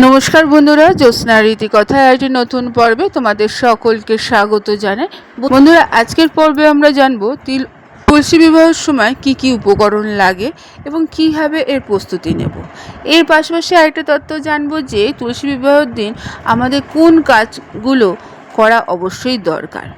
নমস্কার বন্ধুরা, জ্যোৎস্নার রীতিকথায় একটি নতুন পর্বে তোমাদের সকলকে স্বাগত জানাই। বন্ধুরা, আজকের পর্বে আমরা জানবো তুলসী বিবাহের সময় কি কি উপকরণ লাগে এবং কিভাবে এর প্রস্তুতি নেব। এর পাশাপাশি আরেকটা তথ্য জানবো যে তুলসী বিবাহের দিন আমাদের কোন কাজগুলো করা অবশ্যই দরকার।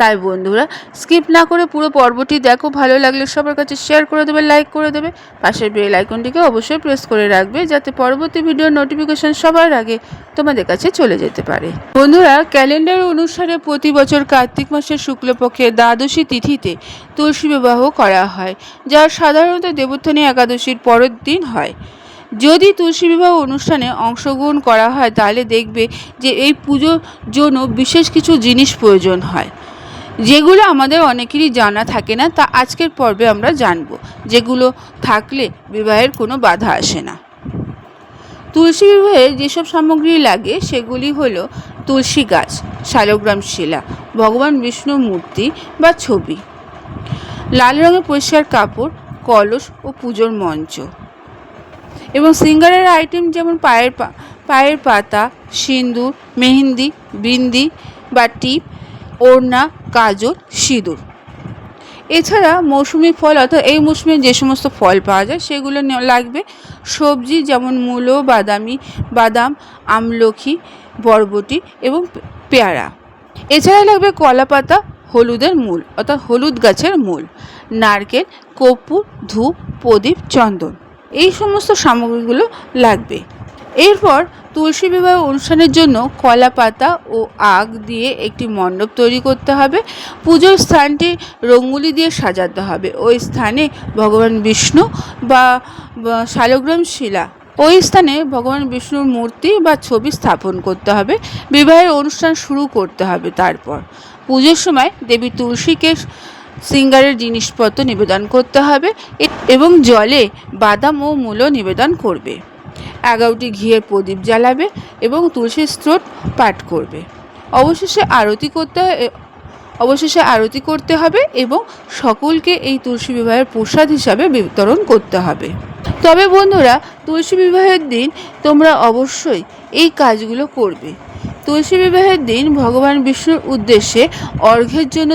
তাই বন্ধুরা, স্কিপ না করে পুরো পর্বটি দেখো। ভালো লাগলে সবার কাছে শেয়ার করে দেবে, লাইক করে দেবে, পাশের বেল আইকনটিকে অবশ্যই প্রেস করে রাখবে যাতে পরবর্তী ভিডিওর নোটিফিকেশন সবার আগে তোমাদের কাছে চলে যেতে পারে। বন্ধুরা, ক্যালেন্ডার অনুসারে প্রতি বছর কার্তিক মাসের শুক্লপক্ষের দ্বাদশী তিথিতে তুলসী বিবাহ করা হয়, যা সাধারণত দেবোত্থানী একাদশীর পরের দিন হয়। যদি তুলসী বিবাহ অনুষ্ঠানে অংশগ্রহণ করা হয় তাহলে দেখবে যে এই পুজোর জন্য বিশেষ কিছু জিনিস প্রয়োজন হয়, যেগুলো আমাদের অনেকেরই জানা থাকে না। তা আজকের পর্বে আমরা জানব, যেগুলো থাকলে বিবাহের কোনো বাধা আসে না। তুলসী বিবাহে যেসব সামগ্রী লাগে সেগুলি হলো তুলসী গাছ, শালগ্রাম শিলা, ভগবান বিষ্ণুর মূর্তি বা ছবি, লাল রঙের পরিষ্কার কাপড়, কলস ও পুজোর মঞ্চ এবং সিঙ্গারের আইটেম যেমন পায়ের পাতা, সিঁদুর, মেহেন্দি, বিন্দি বা টিপ, ওড়না, কাজল, সিঁদুর। এছাড়া মৌসুমি ফল অর্থাৎ এই মৌসুমে যে সমস্ত ফল পাওয়া যায় সেগুলো লাগবে। সবজি যেমন মূলো, বাদাম, আমলকি, বরবটি এবং পেয়ারা। এছাড়া লাগবে কলা পাতা, হলুদের মূল অর্থাৎ হলুদ গাছের মূল, নারকেল, কর্পূর, ধূপ, প্রদীপ, চন্দন, এই সমস্ত সামগ্রীগুলো লাগবে। এরপর তুলসী বিবাহ অনুষ্ঠানের জন্য কলা পাতা ও আগ দিয়ে একটি মণ্ডপ তৈরি করতে হবে। পুজোর স্থানটি রঙ্গোলি দিয়ে সাজাতে হবে। ওই স্থানে ভগবান বিষ্ণু বা শালগ্রাম শিলা, ওই স্থানে ভগবান বিষ্ণুর মূর্তি বা ছবি স্থাপন করতে হবে। বিবাহের অনুষ্ঠান শুরু করতে হবে। তারপর পুজোর সময় দেবী তুলসীকে সিঙ্গারের জিনিসপত্র নিবেদন করতে হবে এবং জলে বাদাম ও মূলো নিবেদন করবে। 11টি ঘিয়ের প্রদীপ জ্বালাবে এবং তুলসীর স্তোত্র পাঠ করবে। অবশেষে আরতি করতে হবে এবং সকলকে এই তুলসী বিবাহের প্রসাদ হিসাবে বিতরণ করতে হবে। তবে বন্ধুরা, তুলসী বিবাহের দিন তোমরা অবশ্যই এই কাজগুলো করবে। তুলসী বিবাহের দিন ভগবান বিষ্ণুর উদ্দেশ্যে অর্ঘ্যের জন্য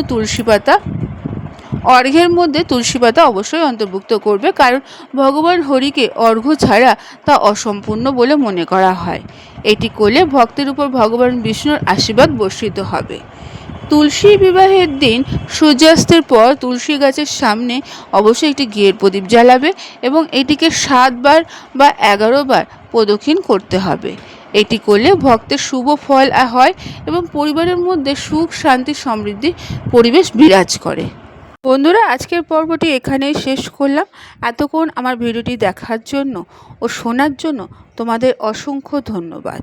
অর্ঘ্যের মধ্যে তুলসী পাতা অবশ্যই অন্তর্ভুক্ত করবে, কারণ ভগবান হরিকে অর্ঘ্য ছাড়া তা অসম্পূর্ণ বলে মনে করা হয়। এটি করলে ভক্তের উপর ভগবান বিষ্ণুর আশীর্বাদ বর্ষিত হবে। তুলসী বিবাহের দিন সূর্যাস্তের পর তুলসী গাছের সামনে অবশ্যই একটি ঘিয়ের প্রদীপ জ্বালাবে এবং এটিকে 7 বার বা 11 বার প্রদক্ষিণ করতে হবে। এটি করলে ভক্তের শুভ ফল হয় এবং পরিবারের মধ্যে সুখ, শান্তি, সমৃদ্ধির পরিবেশ বিরাজ করে। বন্ধুরা, আজকের পর্বটি এখানেই শেষ করলাম। এতক্ষণ আমার ভিডিওটি দেখার জন্য ও শোনার জন্য তোমাদের অসংখ্য ধন্যবাদ।